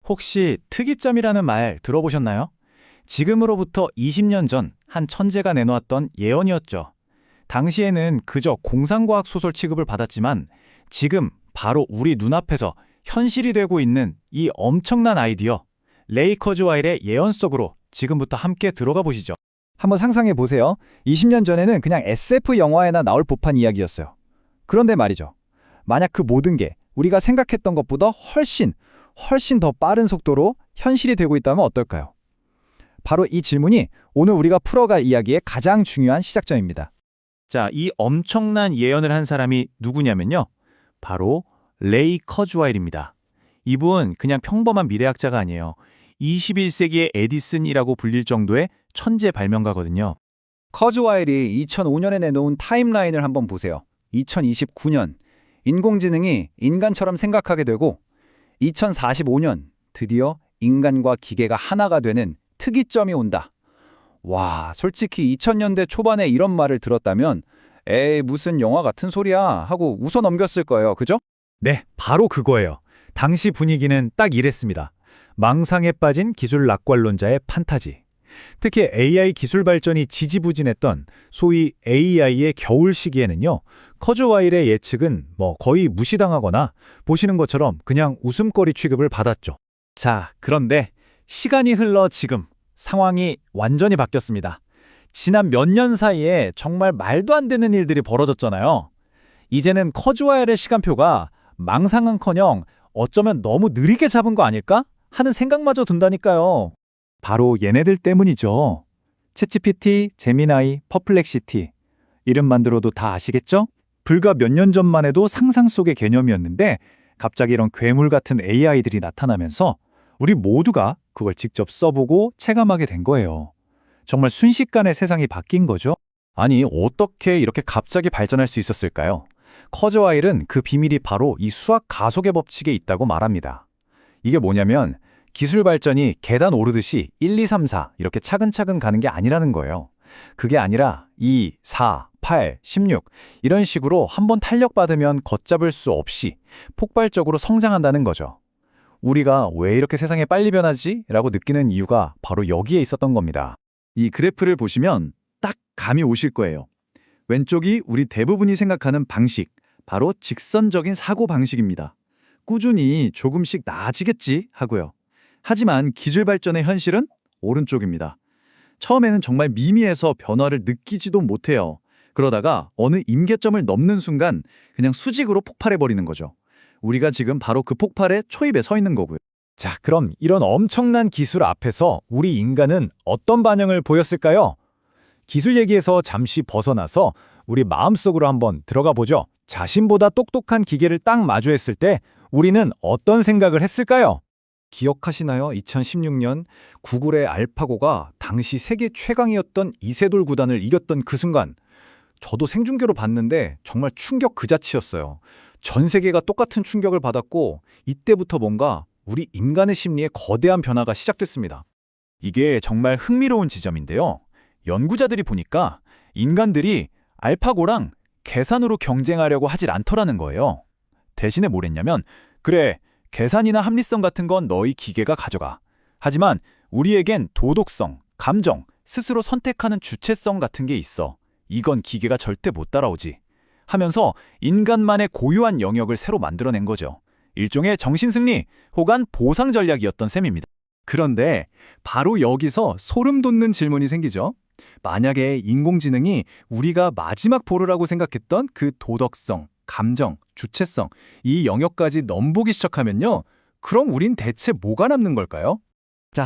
혹시 특이점이라는 말 들어보셨나요? 지금으로부터 20년 전 한 천재가 내놓았던 예언이었죠. 당시에는 그저 공상과학 소설 취급을 받았지만 지금 바로 우리 눈앞에서 현실이 되고 있는 이 엄청난 아이디어, 레이 커즈와일의 예언 속으로 지금부터 함께 들어가 보시죠. 한번 상상해 보세요. 20년 전에는 그냥 SF 영화에나 나올 법한 이야기였어요. 그런데 말이죠. 만약 그 모든 게 우리가 생각했던 것보다 훨씬 더 빠른 속도로 현실이 되고 있다면 어떨까요? 바로 이 질문이 오늘 우리가 풀어갈 이야기의 가장 중요한 시작점입니다. 자, 이 엄청난 예언을 한 사람이 누구냐면요. 바로 레이 커즈와일입니다. 이분 그냥 평범한 미래학자가 아니에요. 21세기의 에디슨이라고 불릴 정도의 천재 발명가거든요. 커즈와일이 2005년에 내놓은 타임라인을 한번 보세요. 2029년 인공지능이 인간처럼 생각하게 되고 2045년 드디어 인간과 기계가 하나가 되는 특이점이 온다. 와, 솔직히 2000년대 초반에 이런 말을 들었다면 에이 무슨 영화 같은 소리야 하고 웃어 넘겼을 거예요. 그죠? 네, 바로 그거예요. 당시 분위기는 딱 이랬습니다. 망상에 빠진 기술 낙관론자의 판타지. 특히 AI 기술 발전이 지지부진했던 소위 AI의 겨울 시기에는요. 커즈와일의 예측은 거의 무시당하거나 보시는 것처럼 그냥 웃음거리 취급을 받았죠. 자, 그런데 시간이 흘러 지금 상황이 완전히 바뀌었습니다. 지난 몇 년 사이에 정말 말도 안 되는 일들이 벌어졌잖아요. 이제는 커즈와일의 시간표가 망상은커녕 어쩌면 너무 느리게 잡은 거 아닐까 하는 생각마저 든다니까요. 바로 얘네들 때문이죠. 챗GPT, 제미나이, 퍼플렉시티. 이름만 들어도 다 아시겠죠? 불과 몇 년 전만 해도 상상 속의 개념이었는데 갑자기 이런 괴물 같은 AI들이 나타나면서 우리 모두가 그걸 직접 써보고 체감하게 된 거예요. 정말 순식간에 세상이 바뀐 거죠. 아니, 어떻게 이렇게 갑자기 발전할 수 있었을까요? 커즈와일은 그 비밀이 바로 이 수학 가속의 법칙에 있다고 말합니다. 이게 뭐냐면 기술 발전이 계단 오르듯이 1, 2, 3, 4 이렇게 차근차근 가는 게 아니라는 거예요. 그게 아니라 2, 4, 8, 16 이런 식으로 한번 탄력받으면 걷잡을 수 없이 폭발적으로 성장한다는 거죠. 우리가 왜 이렇게 세상이 빨리 변하지? 라고 느끼는 이유가 바로 여기에 있었던 겁니다. 이 그래프를 보시면 딱 감이 오실 거예요. 왼쪽이 우리 대부분이 생각하는 방식, 바로 직선적인 사고 방식입니다. 꾸준히 조금씩 나아지겠지 하고요. 하지만 기술 발전의 현실은 오른쪽입니다. 처음에는 정말 미미해서 변화를 느끼지도 못해요. 그러다가 어느 임계점을 넘는 순간 그냥 수직으로 폭발해버리는 거죠. 우리가 지금 바로 그 폭발의 초입에 서 있는 거고요. 자, 그럼 이런 엄청난 기술 앞에서 우리 인간은 어떤 반응을 보였을까요? 기술 얘기에서 잠시 벗어나서 우리 마음속으로 한번 들어가 보죠. 자신보다 똑똑한 기계를 딱 마주했을 때 우리는 어떤 생각을 했을까요? 기억하시나요? 2016년 구글의 알파고가 당시 세계 최강이었던 이세돌 구단을 이겼던 그 순간 저도 생중계로 봤는데 정말 충격 그 자체였어요. 전 세계가 똑같은 충격을 받았고 이때부터 뭔가 우리 인간의 심리에 거대한 변화가 시작됐습니다. 이게 정말 흥미로운 지점인데요. 연구자들이 보니까 인간들이 알파고랑 계산으로 경쟁하려고 하질 않더라는 거예요. 대신에 뭐랬냐면 그래, 계산이나 합리성 같은 건 너희 기계가 가져가. 하지만 우리에겐 도덕성, 감정, 스스로 선택하는 주체성 같은 게 있어. 이건 기계가 절대 못 따라오지. 하면서 인간만의 고유한 영역을 새로 만들어낸 거죠. 일종의 정신승리 혹은 보상 전략이었던 셈입니다. 그런데 바로 여기서 소름 돋는 질문이 생기죠. 만약에 인공지능이 우리가 마지막 보루라고 생각했던 그 도덕성, 감정, 주체성, 이 영역까지 넘보기 시작하면요. 그럼 우린 대체 뭐가 남는 걸까요? 자,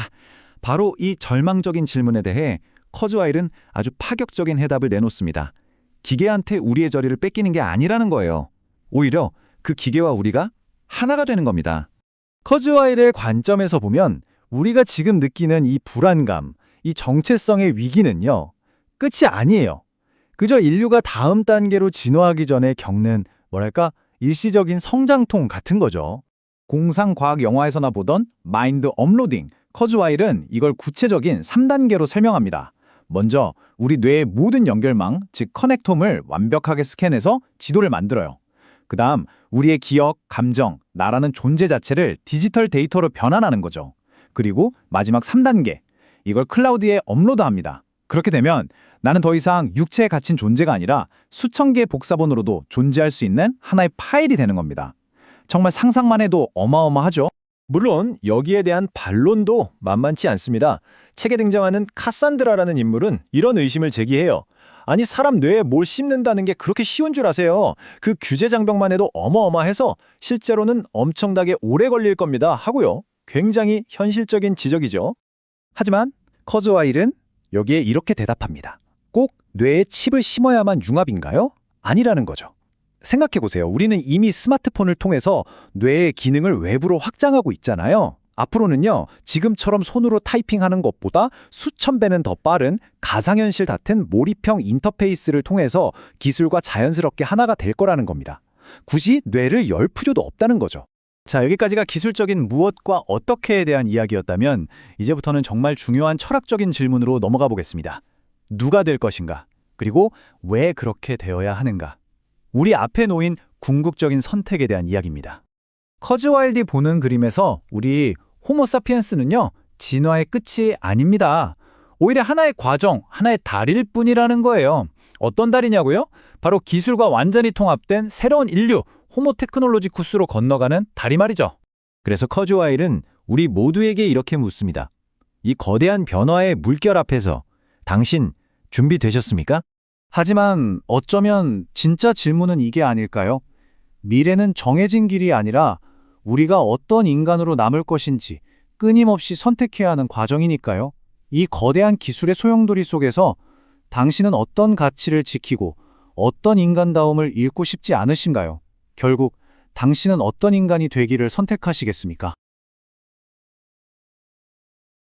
바로 이 절망적인 질문에 대해 커즈와일은 아주 파격적인 해답을 내놓습니다. 기계한테 우리의 자리를 뺏기는 게 아니라는 거예요. 오히려 그 기계와 우리가 하나가 되는 겁니다. 커즈와일의 관점에서 보면 우리가 지금 느끼는 이 불안감, 이 정체성의 위기는요, 끝이 아니에요. 그저 인류가 다음 단계로 진화하기 전에 겪는 일시적인 성장통 같은 거죠. 공상과학 영화에서나 보던 마인드 업로딩, 커즈와일은 이걸 구체적인 3단계로 설명합니다. 먼저 우리 뇌의 모든 연결망, 즉 커넥톰을 완벽하게 스캔해서 지도를 만들어요. 그다음 우리의 기억, 감정, 나라는 존재 자체를 디지털 데이터로 변환하는 거죠. 그리고 마지막 3단계. 이걸 클라우드에 업로드합니다. 그렇게 되면 나는 더 이상 육체에 갇힌 존재가 아니라 수천 개의 복사본으로도 존재할 수 있는 하나의 파일이 되는 겁니다. 정말 상상만 해도 어마어마하죠? 물론 여기에 대한 반론도 만만치 않습니다. 책에 등장하는 카산드라라는 인물은 이런 의심을 제기해요. 아니 사람 뇌에 뭘 씹는다는 게 그렇게 쉬운 줄 아세요? 그 규제 장벽만 해도 어마어마해서 실제로는 엄청나게 오래 걸릴 겁니다 하고요. 굉장히 현실적인 지적이죠. 하지만 커즈와일은 여기에 이렇게 대답합니다. 꼭 뇌에 칩을 심어야만 융합인가요? 아니라는 거죠. 생각해보세요. 우리는 이미 스마트폰을 통해서 뇌의 기능을 외부로 확장하고 있잖아요. 앞으로는요, 지금처럼 손으로 타이핑하는 것보다 수천 배는 더 빠른 가상현실 같은 몰입형 인터페이스를 통해서 기술과 자연스럽게 하나가 될 거라는 겁니다. 굳이 뇌를 열 필요도 없다는 거죠. 자, 여기까지가 기술적인 무엇과 어떻게에 대한 이야기였다면 이제부터는 정말 중요한 철학적인 질문으로 넘어가 보겠습니다. 누가 될 것인가? 그리고 왜 그렇게 되어야 하는가? 우리 앞에 놓인 궁극적인 선택에 대한 이야기입니다. 커즈와일이 보는 그림에서 우리 호모사피엔스는요, 진화의 끝이 아닙니다. 오히려 하나의 과정, 하나의 다리일 뿐이라는 거예요. 어떤 다리냐고요? 바로 기술과 완전히 통합된 새로운 인류, 호모테크놀로지쿠스로 건너가는 다리 말이죠. 그래서 커즈와일은 우리 모두에게 이렇게 묻습니다. 이 거대한 변화의 물결 앞에서 당신 준비되셨습니까? 하지만 어쩌면 진짜 질문은 이게 아닐까요? 미래는 정해진 길이 아니라 우리가 어떤 인간으로 남을 것인지 끊임없이 선택해야 하는 과정이니까요. 이 거대한 기술의 소용돌이 속에서 당신은 어떤 가치를 지키고 어떤 인간다움을 잃고 싶지 않으신가요? 결국 당신은 어떤 인간이 되기를 선택하시겠습니까?